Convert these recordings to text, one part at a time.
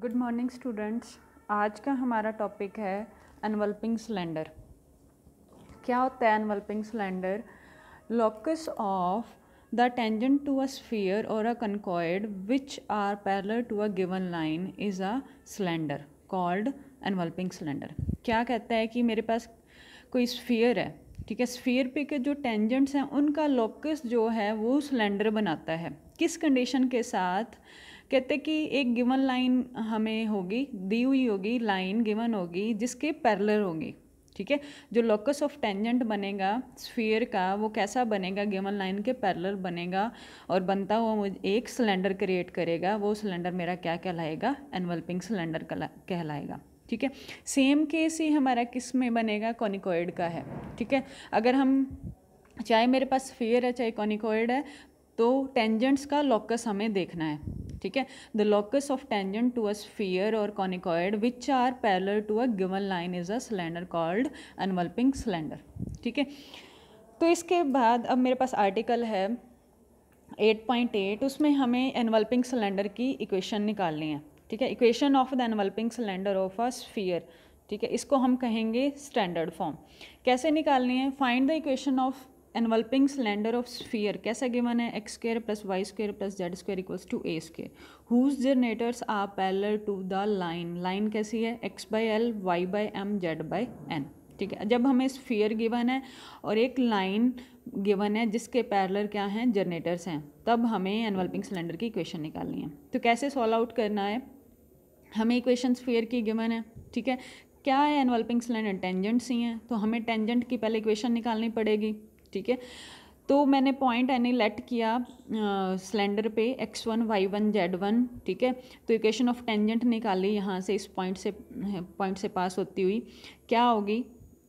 Good morning students. आज का हमारा टॉपिक है एनवल्पिंग सिलेंडर। क्या होता है enveloping cylinder? Locus of the tangent to a sphere और a conicoid which are parallel to a given line is a cylinder called enveloping cylinder. क्या कहता है कि मेरे पास कोई स्फीयर है, ठीक है, स्फीयर पे के जो टेंजेंट्स हैं उनका लोकस जो है वो सिलेंडर बनाता है। किस कंडीशन के साथ? कहते कि एक गिवन लाइन हमें होगी, दी हुई होगी लाइन गिवन होगी जिसके पैरेलल होगी, ठीक है। जो लोकस ऑफ टेंजेंट बनेगा स्फीयर का वो कैसा बनेगा? गिवन लाइन के पैरेलल बनेगा और बनता हुआ मुझे एक सिलेंडर क्रिएट करेगा। वो सिलेंडर मेरा क्या कहलाएगा? एनवल्पिंग सिलेंडर कहलाएगा, ठीक है। सेम केस ही हमारा किस में बनेगा? कॉनिकॉइड का है, ठीक है। अगर हम चाहे मेरे पास स्फीयर है चाहे कॉनिकॉइड है तो टेंजेंट्स का लोकस हमें देखना है, ठीक है। The locus of tangent to a sphere और conicoid which are parallel to a given line is a cylinder called enveloping cylinder, ठीक है। तो इसके बाद अब मेरे पास आर्टिकल है 8.8, उसमें हमें एनवल्पिंग सिलेंडर की इक्वेशन निकालनी है, ठीक है। Equation of the enveloping cylinder of a sphere, ठीक है, इसको हम कहेंगे स्टैंडर्ड फॉर्म। कैसे निकालनी है? Find the equation of enveloping cylinder of sphere. कैसा गिवन है? X square plus Y square plus Z square equals to A square whose generators are parallel to the line. Line कैसी है? X by L, Y by M, Z by N, ठीक है। जब हमें sphere given है और एक line given है जिसके पैरेलल क्या हैं? जनरेटर्स हैं, तब हमें एनवल्पिंग सिलेंडर की इक्वेशन निकालनी है। तो कैसे सॉल्व आउट करना है? हमें इक्वेशन स्फीयर की गिवन है, ठीक है। क्या है एनवल्पिंग सिलेंडर? टेंजेंट्स ही हैं, तो हमें टेंजेंट की पहले इक्वेशन निकालनी पड़ेगी, ठीक है। तो मैंने पॉइंट एनी लेट किया सिलेंडर पे x1 y1 z1, ठीक है। तो इक्वेशन ऑफ टेंजेंट निकाली यहाँ से, इस पॉइंट से पास होती हुई क्या होगी?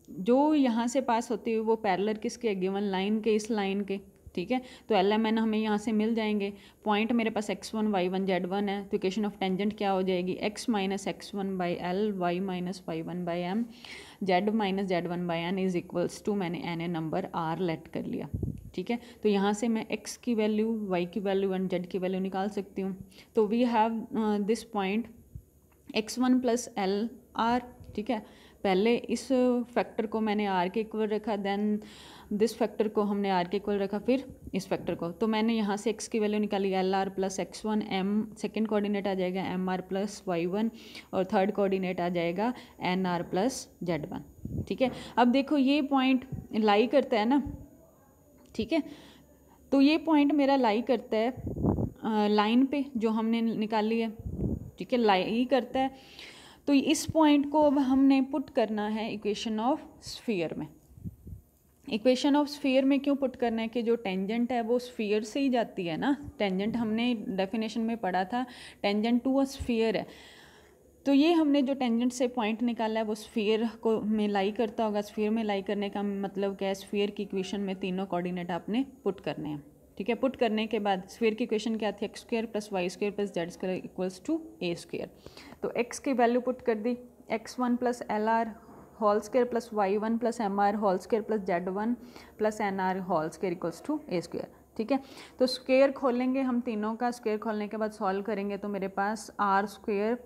जो यहाँ से पास होती हुई वो पैरेलल किसके? गिवन लाइन के, इस लाइन के, ठीक है। तो एल एम एन हमें यहाँ से मिल जाएंगे। पॉइंट मेरे पास x1 y1 z1 है, तो इक्वेशन ऑफ टेंजेंट क्या हो जाएगी? x minus x1 by L, Y minus y1 by M, Z minus z1 by N is equals to, मैंने an a number r let कर लिया, ठीक है। तो यहाँ से मैं x की वैल्यू, y की वैल्यू एंड z की वैल्यू निकाल सकती हूँ। तो we have this point x1 plus l r, ठीक है। पहले इस फैक्टर को मैंने r के इक्वल रखा, देन दिस फैक्टर को हमने r के इक्वल रखा, फिर इस फैक्टर को। तो मैंने यहाँ से x की वैल्यू निकाली L R plus x1, m second coordinate आ जाएगा एम आर प्लस y1 और थर्ड कोऑर्डिनेट आ जाएगा एन आर प्लस z1, ठीक है। अब देखो ये पॉइंट लाई करता है ना, ठीक है। तो ये पॉइंट मेरा लाई करता है लाइन पे जो हमने निकाली है, ठीक है, लाई करता है। तो इस पॉइंट को अब हमने पुट करना है इक्वेशन ऑफ स्फीयर में। इक्वेशन ऑफ स्फीयर में क्यों पुट करना है? कि जो टेंजेंट है वो स्फीयर से ही जाती है ना। टेंजेंट हमने डेफिनेशन में पढ़ा था, टेंजेंट टू अ स्फीयर है। तो ये हमने जो टेंजेंट से पॉइंट निकाला है वो स्फीयर को में लाई करता होगा। स्फीयर में लाई करने का मतलब क्या है? स्फीयर की इक्वेशन में तीनों कोऑर्डिनेट आपने पुट करने हैं, ठीक है। पुट करने के बाद स्फीयर की इक्वेशन क्या थी? X square plus Y square plus Z square equals to A square. तो एक्स की वैल्यू पुट कर दी, x1 plus l r whole square plus y1 plus m r whole square plus z1 plus n r whole square equals to A square, ठीक है। तो square खोलेंगे हम तीनों का, स्क्वायर खोलने के बाद सॉल्व करेंगे तो मेरे पास आर स्क्वायर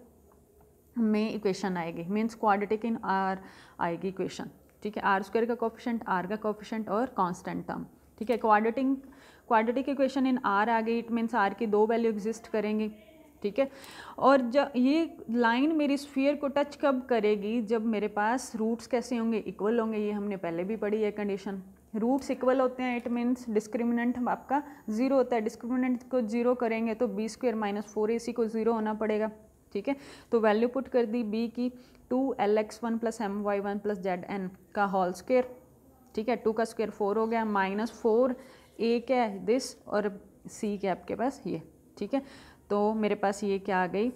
में इक्वेशन आएगी, मीन्स क्वाड्रेटिक इन आर आएगी इक्वेशन, ठीक है। आर स्क्वायर का कोफिशिएंट, आर का कोफिशिएंट और कांस्टेंट टर्म, ठीक है। क्वाड्रेटिक इक्वेशन इन आर आ गई, इट मीन्स आर की दो वैल्यू एग्जिस्ट करेंगी, ठीक है। और जब ये लाइन मेरी स्फीयर को टच कब करेगी? जब मेरे पास रूट्स कैसे होंगे? इक्वल होंगे। ये हमने पहले भी पढ़ी है कंडीशन। रूट्स इक्वल होते हैं, इट मीन्स डिस्क्रिमिनेंट आपका जीरो होता है। डिस्क्रिमिनेंट को जीरो करेंगे तो बी स्क्वायर माइनस 4ac को जीरो होना पड़ेगा, ठीक है। तो वैल्यू पुट कर दी बी की 2lx1 plus M Y one plus Z n का होल स्क्वायर, ठीक है। 2 का स्क्वायर 4 हो गया, माइनस 4 ए क्या है? दिस, और सी क्या आपके पास? ये, ठीक है। तो मेरे पास ये क्या आ गई?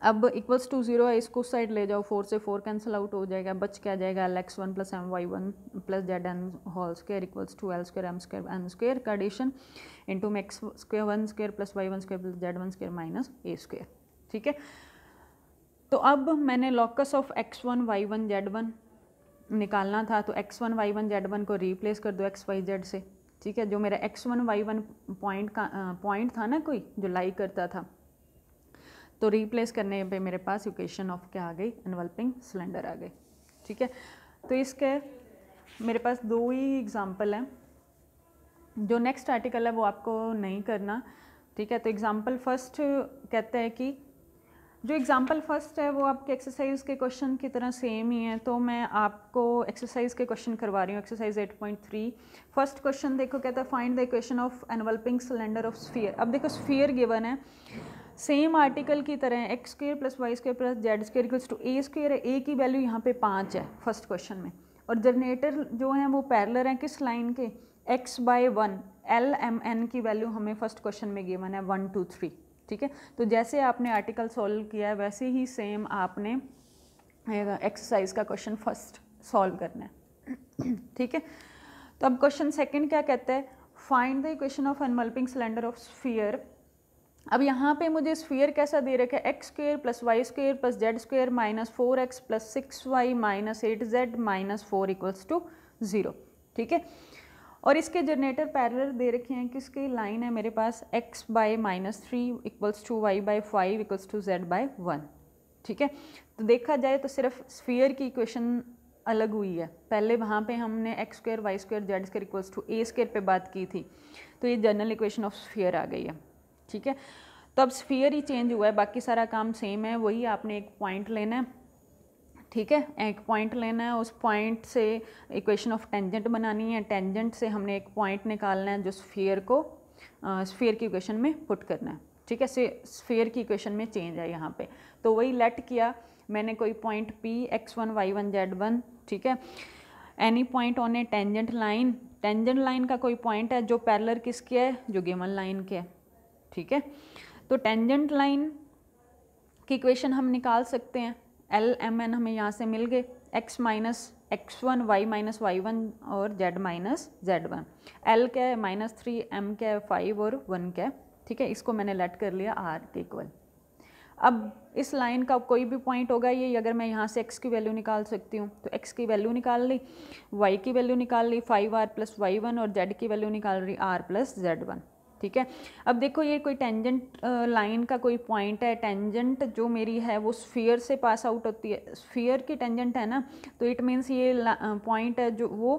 अब इक्वल्स टू जीरो है, इसको साइड ले जाओ, 4 से 4 कैंसिल आउट हो जाएगा, बच क्या जाएगा? lx1 plus M Y one plus Z N whole square equals to L square M square N square का एडिशन इंटू में X square 1 square plus Y one square plus Z one square minus A square, ठीक है। तो अब मैंने लॉकस of x1 y1 z1 निकालना था, तो x1 y1 z1 को रिप्लेस कर दो एक्स वाई जेड से, ठीक है। जो मेरा x1 y1 पॉइंट था ना कोई जो लाई करता था, तो रिप्लेस करने पे मेरे पास इक्वेशन ऑफ क्या आ गई, एनवल्पिंग सिलेंडर आ गई। ठीक है, तो इसके मेरे पास 2 ही एग्जाम्पल हैं। जो नेक्स्ट आर्टिकल है वो आपको नहीं करना। ठीक है, तो एग्जाम्पल फर्स्ट कहते हैं कि जो एग्जाम्पल फर्स्ट है वो आपके एक्सरसाइज के क्वेश्चन की तरह सेम ही है, तो मैं आपको एक्सरसाइज के क्वेश्चन करवा रही हूँ। एक्सरसाइज 8.3 फर्स्ट क्वेश्चन देखो, कहता है find the equation of enveloping cylinder of sphere. अब देखो स्फीयर गिवन है, सेम आर्टिकल की तरह है, X square plus Y square plus Z square equals to A square है। ए की वैल्यू यहाँ पे 5 है फर्स्ट क्वेश्चन में, और जनरेटर जो हैं वो पैरेलल हैं किस लाइन के, x/1 एल एम एन की वैल्यू हमें फर्स्ट क्वेश्चन में गिवन है 1 2 3। ठीक है, तो जैसे आपने आर्टिकल सॉल्व किया है वैसे ही सेम आपने एक्सरसाइज का क्वेश्चन फर्स्ट सॉल्व करना है। ठीक है, तो अब क्वेश्चन सेकंड क्या कहता है, find the equation of enveloping cylinder of sphere. अब यहाँ पे मुझे स्फीयर कैसा दे रखा है, X square plus Y square plus Z square minus 4x plus 6y minus 8z minus 4 equals to 0। ठीक है, और इसके जनरेटर पैरेलल दे रखे हैं, किसकी लाइन है मेरे पास, x/-3 equals to y/5 equals to z/1। ठीक है, तो देखा जाए तो सिर्फ स्फीयर की इक्वेशन अलग हुई है, पहले वहाँ पे हमने x square y square z square equals to A square पे बात की थी, तो ये जनरल इक्वेशन ऑफ स्फीयर आ गई है। ठीक है, तो अब स्फीयर ही चेंज हुआ है, बाकी सारा काम सेम है, वही आपने एक पॉइंट लेना है। ठीक है, एक पॉइंट लेना है, उस पॉइंट से इक्वेशन ऑफ टेंजेंट बनानी है, टेंजेंट से हमने एक पॉइंट निकालना है जो स्फीयर को स्फीयर की इक्वेशन में पुट करना है। ठीक है, स्फीयर की इक्वेशन में चेंज है यहाँ पे, तो वही लेट किया मैंने कोई point P x1 y1 z1। ठीक है, any point on A tangent line, tangent line का कोई पॉइंट है जो पैरेलल किसके है, जो गिवन लाइन के है। ठीक है, तो टेंजेंट लाइन की इक्वेशन हम निकाल सकते हैं, एल एम एन हमें यहाँ से मिल गए, x minus x1 y minus y1 और z माइनस z1। एल क्या है -3, m क्या है 5 और 1 क्या है। ठीक है, इसको मैंने लेट कर लिया r के इक्वल। अब इस लाइन का कोई भी पॉइंट होगा ये, अगर मैं यहाँ से x की वैल्यू निकाल सकती हूँ तो x की वैल्यू निकाल ली, y की वैल्यू निकाल ली 5r प्लस y1 और z की वैल्यू निकाल रही r प्लस z1। ठीक है, अब देखो ये कोई टेंजेंट लाइन का कोई पॉइंट है, टेंजेंट जो मेरी है वो स्फीयर से पास आउट होती है, स्फीयर की टेंजेंट है ना, तो इट मीन्स ये पॉइंट है जो वो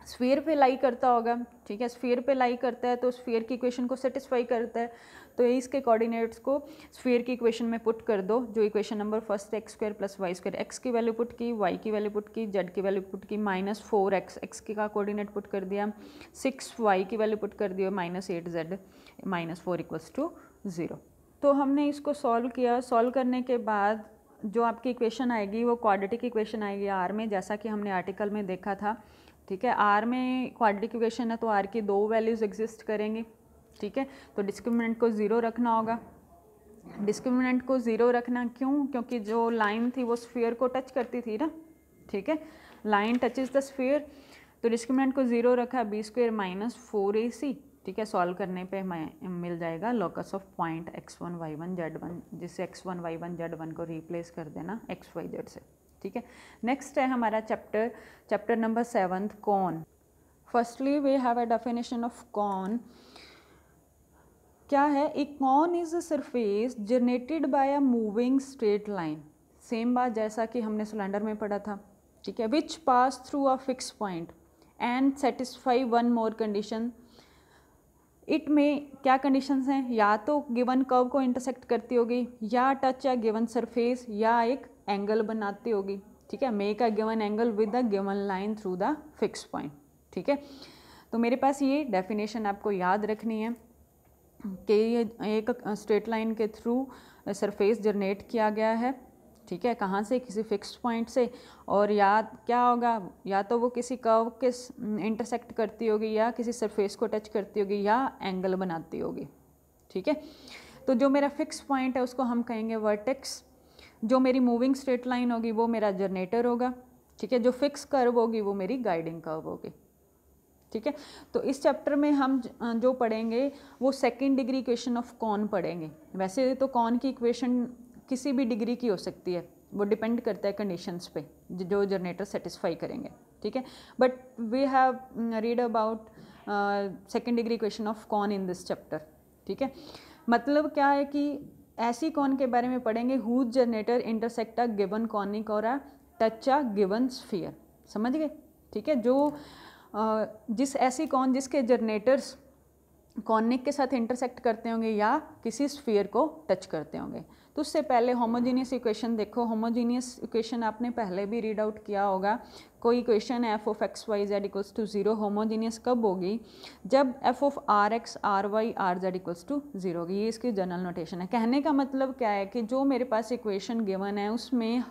स्फीयर पे लाई करता होगा। ठीक है, स्फीयर पे लाई करता है तो स्फीयर की इक्वेशन को सेटिस्फाई करता है, तो इसके कोऑर्डिनेट्स को स्फीयर की इक्वेशन में पुट कर दो, जो equation number first x square plus Y square, x की वैल्यू पुट की, वाई की वैल्यू पुट की, जेड की वैल्यू पुट की, -4x एक्स का कोऑर्डिनेट पुट कर दिया, 6y की वैल्यू पुट कर दिया, -8z -4 इक्वल्स टू 0। तो हमने इसको सॉल्व किया, सॉल्व करने के बाद जो आपकी इक्वेशन आएगी वो क्वाड्रेटिक इक्वेशन आएगी आर में, जैसा कि हमने आर्टिकल में देखा था। ठीक है, आर में क्वाड्रेटिक इक्वेशन है तो आर की 2 वैल्यूज़ एग्जिस्ट करेंगी। ठीक है, तो डिस्क्रिमिनेंट को 0 रखना होगा, डिस्क्रिमिनेंट को 0 रखना क्यों, क्योंकि जो लाइन थी वो स्फीयर को टच करती थी ना। ठीक है, लाइन टचेस द स्फीयर, तो डिस्क्रिमिनेंट को 0 रखा, b² माइनस 4ac। ठीक है, सॉल्व करने पे हमें मिल जाएगा locus of point x1 y1 z1, जिससे x1 y1 z1 को रिप्लेस कर देना x y z से। ठीक है, नेक्स्ट है हमारा chapter number 7 cone. Firstly we have a definition of cone. क्या है, A cone is a surface generated by a moving straight line, same बात जैसा कि हमने सिलेंडर में पढ़ा था। ठीक है, which pass through a fix point and satisfy one more condition. It में क्या कंडीशंस हैं, या तो गिवन कर्व को इंटरसेक्ट करती होगी, या टच या गिवन सरफेस, या एक एंगल बनाती होगी। ठीक है, make a given angle with a given line through the fix point. ठीक है, तो मेरे पास ये डेफिनेशन आपको याद रखनी है कि ये एक स्ट्रेट लाइन के थ्रू सरफेस जनरेट किया गया है। ठीक है, कहाँ से, किसी फिक्स पॉइंट से, और या क्या होगा, या तो वो किसी कर्व के इंटरसेक्ट करती होगी, या किसी सरफेस को टच करती होगी, या एंगल बनाती होगी। ठीक है, तो जो मेरा फिक्स पॉइंट है उसको हम कहेंगे वर्टेक्स, जो मेरी मूविंग स्ट्रेट लाइन होगी वो मेरा जनरेटर होगा। ठीक है, जो फिक्स कर्व होगी वो मेरी गाइडिंग कर्व होगी। ठीक है, तो इस चैप्टर में हम जो पढ़ेंगे वो second degree equation of cone पढ़ेंगे। वैसे तो कॉन की इक्वेशन किसी भी डिग्री की हो सकती है, वो डिपेंड करता है कंडीशंस पे जो जनरेटर सेटिस्फाई करेंगे। ठीक है, but we have read about second degree equation of cone in this chapter. ठीक है, मतलब क्या है कि ऐसी कॉन के बारे में पढ़ेंगे whose generator intersect a given conic और a touch a given sphere. समझ गए? ठीक है, जो जिस ऐसी कॉन जिसके जनरेटर्स कॉनिक के साथ इंटरसेक्ट करते होंगे या किसी स्फीयर को टच करते होंगे। तो उससे पहले होमोजीनियस इक्वेशन देखो। होमोजीनियस इक्वेशन आपने पहले भी रीड आउट किया होगा। कोई equation f of x Y z equals to 0 homogeneous कब होगी? जब f of r x r y r z equals to 0 होगी। ये इसकी जनरल नोटेशन है। कहने का मतलब क्या है कि जो मेरे पास इक्वेशन गिवन है उसमें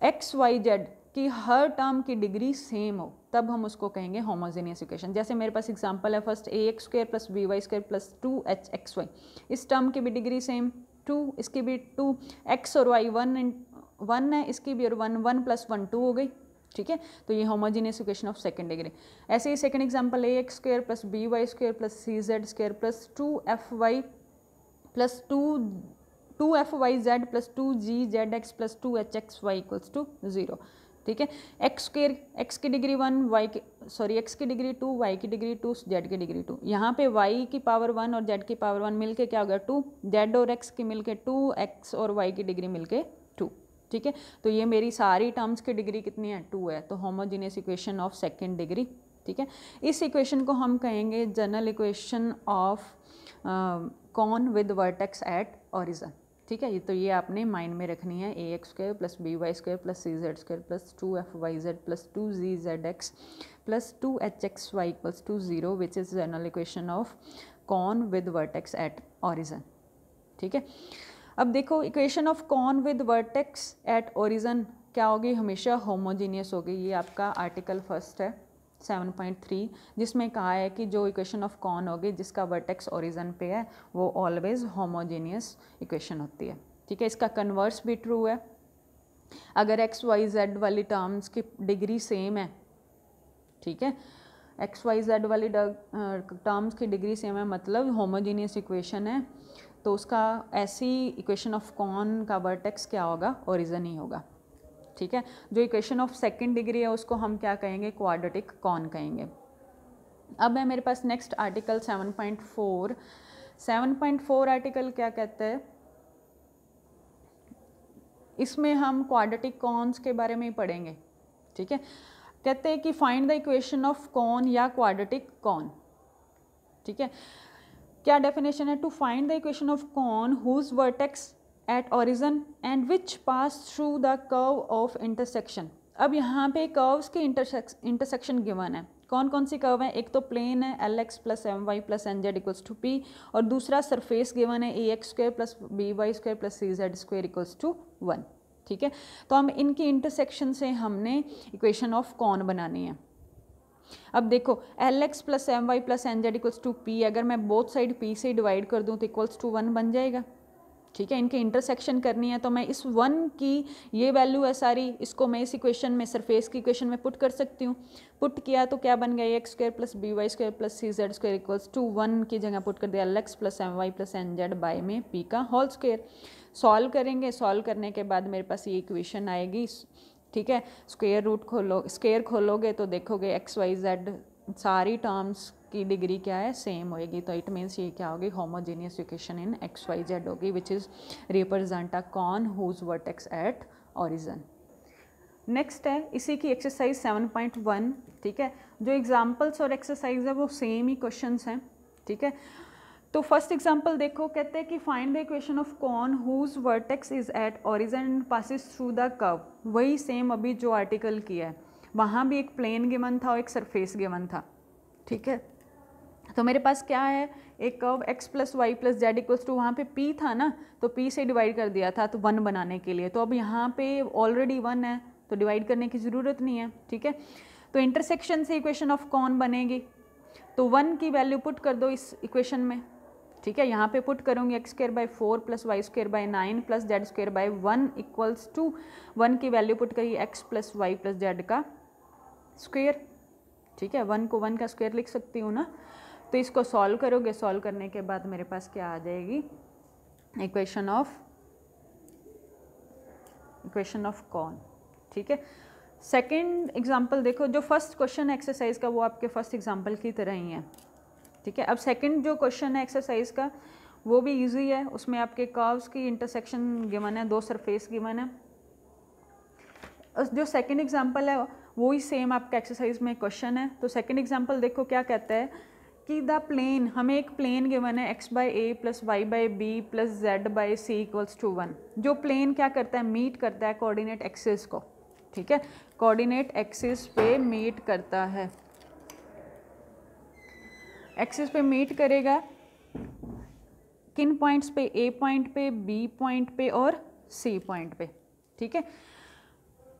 एक्स वाई जेड कि हर टर्म की डिग्री सेम हो, तब हम उसको कहेंगे होमोजेनियस इक्वेशन। जैसे मेरे पास एग्जांपल है first A X square plus B Y square plus 2h(x) इस टर्म की भी डिग्री सेम 2, इसकी भी 2, एक्स और वाई 1 है, इसकी भी और 1 प्लस 1 2 हो गई। ठीक है, तो ये homogeneous equation of second degree. ऐसे ही second example A X square plus B Y square plus C Z square plus 2f(y) plus 2f(y) z plus 2g(z)x plus 2h(x)y equals to 0। ठीक है, एक्स स्क्वायर एक्स की degree 1 X की degree 2 Y की degree 2 Z की degree 2। यहाँ पे Y की power 1 और जेड की पावर 1 मिलके क्या हो गया 2, जेड और एक्स की मिलके 2, एक्स और वाई की डिग्री मिलके 2। ठीक है, तो ये मेरी सारी टर्म्स की डिग्री कितनी है 2 है, तो homogeneous equation of second degree. ठीक है, इस इक्वेशन को हम कहेंगे general equation of cone with vertex at origin. ठीक है, तो ये आपने माइंड में रखनी है। A X square plus B Y square plus C Z square plus 2f(y)z plus 2g(z)x plus 2h(x)y equals to 0 which is general equation of cone with vertex at origin. ठीक है, अब देखो equation of cone with vertex at origin क्या होगी? हमेशा homogeneous होगी। ये आपका आर्टिकल फर्स्ट है 7.3, जिसमें कहा है कि जो इक्वेशन ऑफ कॉन होगी जिसका वर्टेक्स ओरिजिन पे है वो ऑलवेज होमोजेनियस इक्वेशन होती है। ठीक है, इसका कन्वर्स भी ट्रू है। अगर एक्स वाई जेड वाली टर्म्स की डिग्री सेम है, ठीक है, एक्स वाई जेड वाली टर्म्स की डिग्री सेम है मतलब होमोजेनियस इक्वेशन है, तो उसका ऐसी इक्वेशन ऑफ कॉन का वर्टेक्स क्या होगा? ओरिजिन ही होगा। ठीक है, जो इक्वेशन ऑफ सेकंड डिग्री है उसको हम क्या कहेंगे? क्वाड्रेटिक कॉन कहेंगे। अब है मेरे पास नेक्स्ट आर्टिकल 7.4। 7.4 आर्टिकल क्या कहते हैं? इसमें हम क्वाड्रेटिक कॉन्स के बारे में ही पढ़ेंगे। ठीक है, कहते हैं कि find the equation of cone या क्वाड्रेटिक कॉन। ठीक है, क्या डेफिनेशन है? To find the equation of cone whose vertex at origin and which pass through the curve of intersection. अब यहाँ पे कर्व्स के इंटरसेक्शन गिवन है। कौन कौन सी कर्व है? एक तो प्लेन है LX plus MY plus NZ equals to P, और दूसरा सरफेस गिवन है AX square plus BY square plus CZ square equals to 1। ठीक है, तो हम इनकी इंटरसेक्शन से हमने इक्वेशन ऑफ कॉन बनानी है। अब देखो LX plus MY plus NZ equals to P, अगर मैं बोथ साइड P से डिवाइड कर दूँ तो इक्वल्स टू 1 बन जाएगा। ठीक है, इनकी इंटरसेक्शन करनी है तो मैं इस 1 की ये वैल्यू है सारी, इसको मैं इस इक्वेशन में सरफेस की इक्वेशन में पुट कर सकती हूँ। पुट किया तो क्या बन गया? X square plus B Y square plus C Z square equals to 1 की जगह पुट कर दिया LX plus MY plus NZ by में P का होल स्क्वायर। सॉल्व करेंगे, सॉल्व करने के बाद मेरे पास ये इक्वेशन आएगी। ठीक है, स्क्वायर रूट खोलोगे तो देखोगे XYZ सारी टर्म्स की डिग्री क्या है? सेम होएगी। तो इट मीन्स ये क्या होगी? होमोजेनियस इक्वेशन इन XYZ होगी which is represent a cone whose vertex at origin. Next है इसी की एक्सरसाइज 7.1। ठीक है, जो एग्जाम्पल्स और एक्सरसाइज है वो सेम ही क्वेश्चंस हैं। ठीक है, तो फर्स्ट एग्जाम्पल देखो, कहते हैं कि find the equation of cone whose vertex is at origin and passes through the curve. वही सेम अभी जो आर्टिकल किया है, वहाँ भी एक प्लेन गिवन था और एक सरफेस गिवन था। ठीक है, तो मेरे पास क्या है? एक curve x plus y plus z equals to, वहाँ पे p था ना, तो p से डिवाइड कर दिया था तो 1 बनाने के लिए। तो अब यहाँ पे ऑलरेडी 1 है तो डिवाइड करने की ज़रूरत नहीं है। ठीक है, तो इंटरसेक्शन से इक्वेशन ऑफ कॉन बनेगी, तो 1 की वैल्यू पुट कर दो इस इक्वेशन में। ठीक है, यहाँ पे पुट करूँगी x square by 4 plus Y square by 9 plus Z square by 1 equals to 1 की वैल्यू पुट करिए x plus y plus z का स्क्वायर। ठीक है, 1 को 1 का स्क्वायर लिख सकती हूँ ना। तो इसको सॉल्व करोगे, सॉल्व करने के बाद मेरे पास क्या आ जाएगी? Equation of cone. ठीक है, सेकंड एग्जांपल देखो, जो फर्स्ट क्वेश्चन एक्सरसाइज का वो आपके फर्स्ट एग्जांपल की तरह ही है। ठीक है, अब सेकंड जो क्वेश्चन है एक्सरसाइज का वो भी इजी है, उसमें आपके कर्व्स की इंटरसेक्शन गिवन है, 2 सरफेस गिवन है। जो सेकंड एग्जांपल है वो ही सेम आपका एक्सरसाइज में क्वेश्चन है। तो सेकंड एग्जांपल देखो क्या कहता है कि द प्लेन, हमें एक प्लेन गिवन है x by A plus Y by B plus Z by c equals to 1। जो प्लेन क्या करता है, मीट करता है कोऑर्डिनेट एक्सिस को, ठीक है, कोऑर्डिनेट एक्सिस पे मीट करता है, एक्सिस पे मीट करेगा किन पॉइंट्स पे, ए पॉइंट पे, बी पॉइंट पे और सी पॉइंट पे, ठीक है।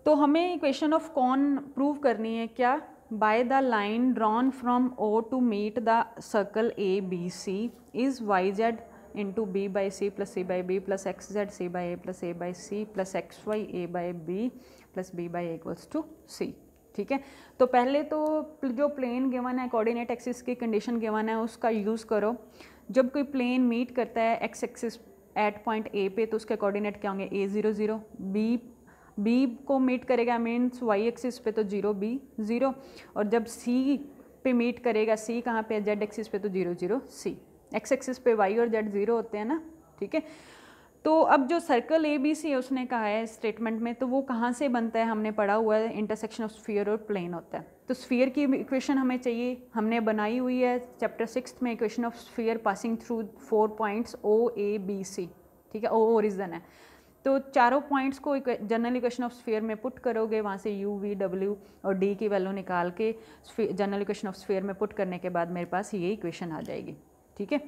तो हमें इक्वेशन ऑफ कॉन प्रूव करनी है क्या, by the line drawn from O to meet the circle A B C is Y Z into B by C plus C by B plus X Z C by A plus A by C plus X Y A by B plus B by A equals to C, ठीक है। तो पहले तो जो plane given है, coordinate axis की condition given है, उसका यूज़ करो। जब कोई प्लेन मीट करता है x axis at point A पे तो उसके कोऑर्डिनेट क्या होंगे, a0 0, बी को मीट करेगा मीन्स वाई एक्सिस पे तो 0 b 0, और जब सी पे मीट करेगा, सी कहाँ पे है, जेड एक्सिस पे तो 0 0 c, एक्स एक्सिस पे वाई और जेड 0 होते हैं ना, ठीक है। तो अब जो सर्कल ए बी सी है उसने कहा है स्टेटमेंट में, तो वो कहाँ से बनता है, हमने पढ़ा हुआ है इंटरसेक्शन ऑफ स्फीयर और प्लेन होता है। तो स्फीयर की इक्वेशन हमें चाहिए, हमने बनाई हुई है चैप्टर 6 में, equation of sphere passing through 4 points O A B C, ठीक है, ओ ओरिजिन है। तो चारों पॉइंट्स को जनरल इक्वेशन ऑफ स्फीयर में पुट करोगे, वहाँ से u v w और d की वैल्यू निकाल के जनरल इक्वेशन ऑफ स्फीयर में पुट करने के बाद मेरे पास ये इक्वेशन आ जाएगी, ठीक है।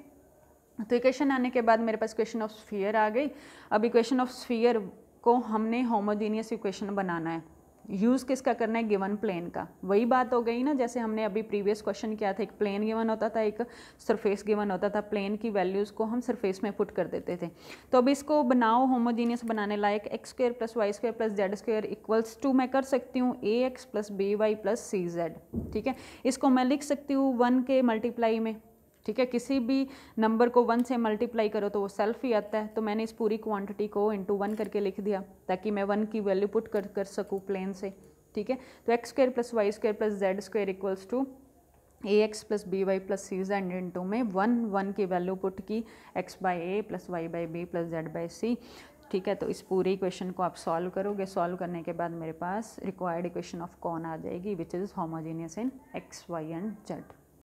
तो इक्वेशन आने के बाद मेरे पास इक्वेशन ऑफ स्फीयर आ गई। अब इक्वेशन ऑफ स्फीयर को हमने होमोजीनियस इक्वेशन बनाना है, यूज़ किसका करना है, गिवन प्लेन का। वही बात हो गई ना, जैसे हमने अभी प्रीवियस क्वेश्चन किया था, एक प्लेन गिवन होता था, एक सरफेस गिवन होता था, प्लेन की वैल्यूज़ को हम सरफेस में पुट कर देते थे। तो अब इसको बनाओ होमोजीनियस बनाने लायक, X square plus Y square plus Z square equals to मैं कर सकती हूँ A X plus B Y plus C Z, ठीक है। इसको मैं लिख सकती हूँ 1 के मल्टीप्लाई में, ठीक है। किसी भी नंबर को 1 से मल्टीप्लाई करो तो वो सेल्फ ही आता है, तो मैंने इस पूरी क्वांटिटी को इंटू 1 करके लिख दिया ताकि मैं 1 की वैल्यू पुट कर सकूँ प्लेन से, ठीक है। तो X square plus Y square plus Z square equals to A X plus B Y plus C Z into में 1 की वैल्यू पुट की, X by A plus Y by B plus Z by C, ठीक है। तो इस पूरे equation को आप सॉल्व करोगे, सॉल्व करने के बाद मेरे पास रिक्वायर्ड इक्वेशन ऑफ कॉन आ जाएगी which is homogeneous in x y and Z.